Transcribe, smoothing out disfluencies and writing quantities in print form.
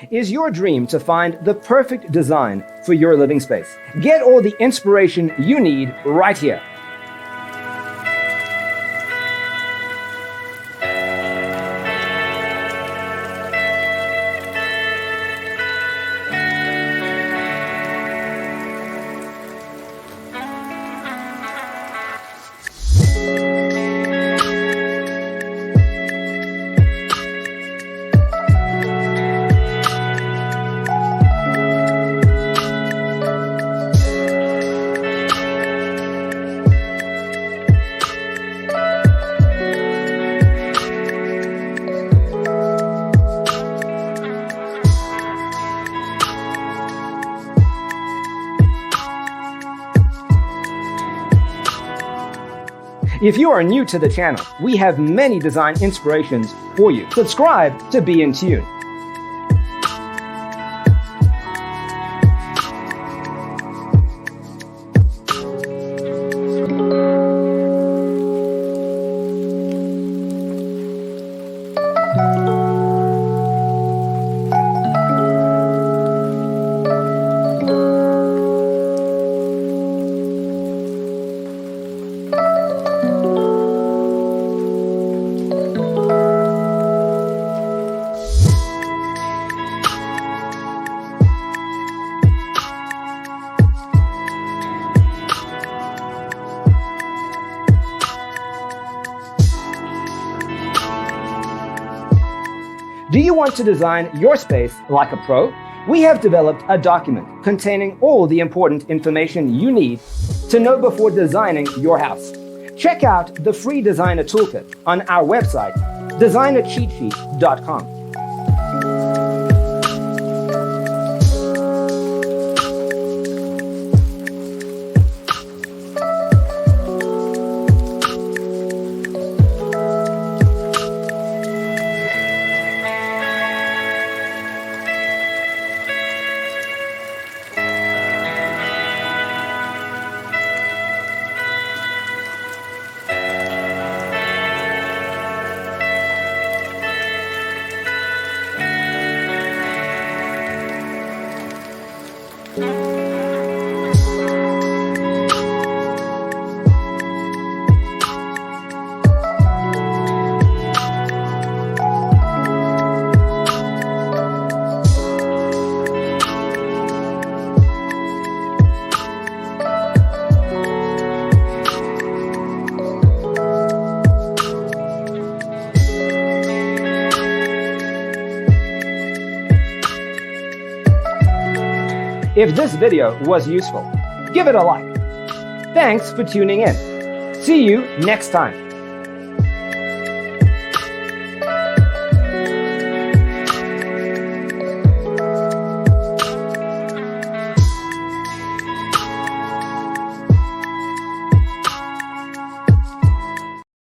Is your dream to find the perfect design for your living space? Get all the inspiration you need right here. If you are new to the channel, we have many design inspirations for you. Subscribe to be in tune. Do you want to design your space like a pro? We have developed a document containing all the important information you need to know before designing your house. Check out the free designer toolkit on our website, designercheatsheet.com. If this video was useful, give it a like. Thanks for tuning in. See you next time.